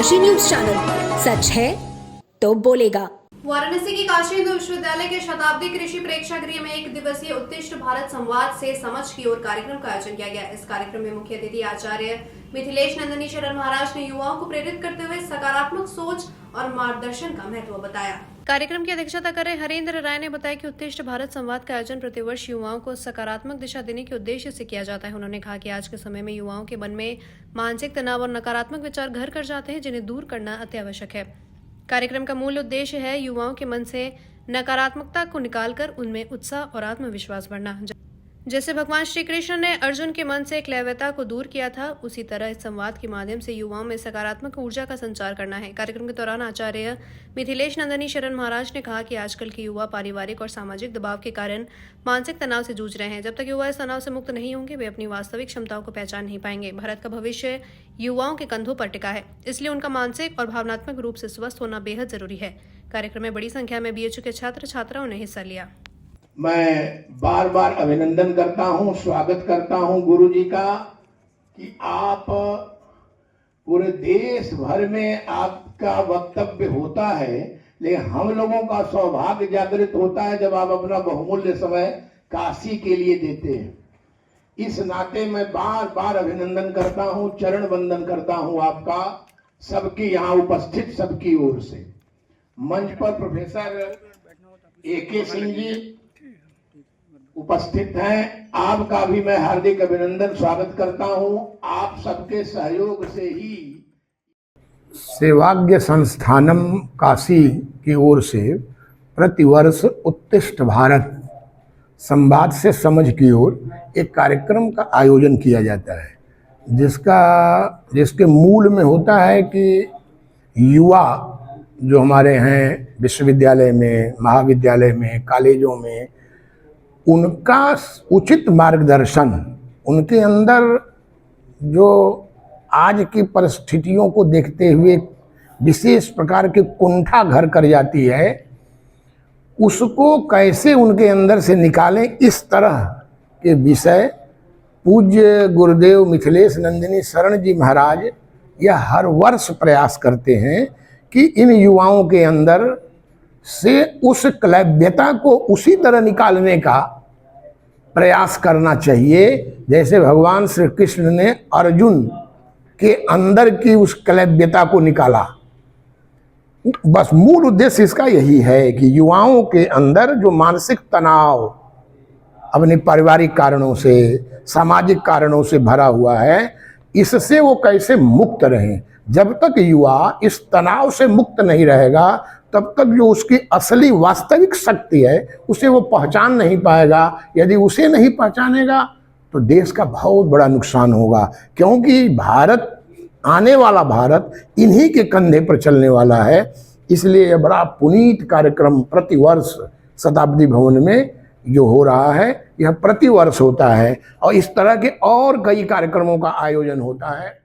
Kashi news channel, सच है तो बोलेगा। वाराणसी के काशी हिंदू विश्वविद्यालय के शताब्दी कृषि प्रेक्षागृह में एक दिवसीय उत्कृष्ट भारत संवाद से समझ की ओर कार्यक्रम का आयोजन किया गया। इस कार्यक्रम में मुख्य अतिथि आचार्य मिथिलेश नंदनी शरण महाराज ने युवाओं को प्रेरित करते हुए सकारात्मक सोच और मार्गदर्शन का महत्व बताया। कार्यक्रम की अध्यक्षता कर रहे हरेंद्र राय ने बताया कि उत्कृष्ट भारत संवाद का आयोजन प्रतिवर्ष युवाओं को सकारात्मक दिशा देने के उद्देश्य से किया जाता है। उन्होंने कहा कि आज के समय में युवाओं के मन में मानसिक तनाव और नकारात्मक विचार घर कर जाते हैं, जिन्हें दूर करना अति आवश्यक है। कार्यक्रम का मूल उद्देश्य है युवाओं के मन से नकारात्मकता को निकालकर उनमें उत्साह और आत्मविश्वास बढ़ना। जैसे भगवान श्री कृष्ण ने अर्जुन के मन से क्लैव्यता को दूर किया था, उसी तरह इस संवाद के माध्यम से युवाओं में सकारात्मक ऊर्जा का संचार करना है। कार्यक्रम के दौरान आचार्य मिथिलेश नंदनी शरण महाराज ने कहा कि आजकल के युवा पारिवारिक और सामाजिक दबाव के कारण मानसिक तनाव से जूझ रहे हैं। जब तक युवा इस तनाव से मुक्त नहीं होंगे, वे अपनी वास्तविक क्षमताओं को पहचान नहीं पाएंगे। भारत का भविष्य युवाओं के कंधों पर टिका है, इसलिए उनका मानसिक और भावनात्मक रूप से स्वस्थ होना बेहद जरूरी है। कार्यक्रम में बड़ी संख्या में बीएचयू के छात्र छात्राओं ने हिस्सा लिया। मैं बार बार अभिनंदन करता हूं, स्वागत करता हूं गुरु जी का कि आप पूरे देश भर में आपका वक्तव्य होता है, लेकिन हम लोगों का सौभाग्य जागृत होता है जब आप अपना बहुमूल्य समय काशी के लिए देते हैं। इस नाते मैं बार बार अभिनंदन करता हूं, चरण वंदन करता हूं आपका, सबकी यहाँ उपस्थित सबकी ओर से। मंच पर प्रोफेसर AK सिंह जी उपस्थित हैं, आपका भी मैं हार्दिक अभिनंदन स्वागत करता हूं। आप सबके सहयोग से ही सेवाग्य संस्थानम काशी की ओर से प्रतिवर्ष उत्कृष्ट भारत संवाद से समझ की ओर एक कार्यक्रम का आयोजन किया जाता है, जिसके मूल में होता है कि युवा जो हमारे हैं विश्वविद्यालय में, महाविद्यालय में, कॉलेजों में, उनका उचित मार्गदर्शन, उनके अंदर जो आज की परिस्थितियों को देखते हुए विशेष प्रकार के कुंठा घर कर जाती है, उसको कैसे उनके अंदर से निकालें, इस तरह के विषय पूज्य गुरुदेव मिथिलेश नंदनी शरण जी महाराज यह हर वर्ष प्रयास करते हैं कि इन युवाओं के अंदर से उस क्लैव्यता को उसी तरह निकालने का प्रयास करना चाहिए जैसे भगवान श्री कृष्ण ने अर्जुन के अंदर की उस क्लैव्यता को निकाला। बस मूल उद्देश्य इसका यही है कि युवाओं के अंदर जो मानसिक तनाव अपने पारिवारिक कारणों से, सामाजिक कारणों से भरा हुआ है, इससे वो कैसे मुक्त रहें। जब तक युवा इस तनाव से मुक्त नहीं रहेगा, तब तक जो उसकी असली वास्तविक शक्ति है उसे वो पहचान नहीं पाएगा। यदि उसे नहीं पहचानेगा तो देश का बहुत बड़ा नुकसान होगा, क्योंकि भारत, आने वाला भारत इन्हीं के कंधे पर चलने वाला है। इसलिए यह बड़ा पुनीत कार्यक्रम प्रतिवर्ष शताब्दी भवन में जो हो रहा है, यह प्रतिवर्ष होता है और इस तरह के और कई कार्यक्रमों का आयोजन होता है।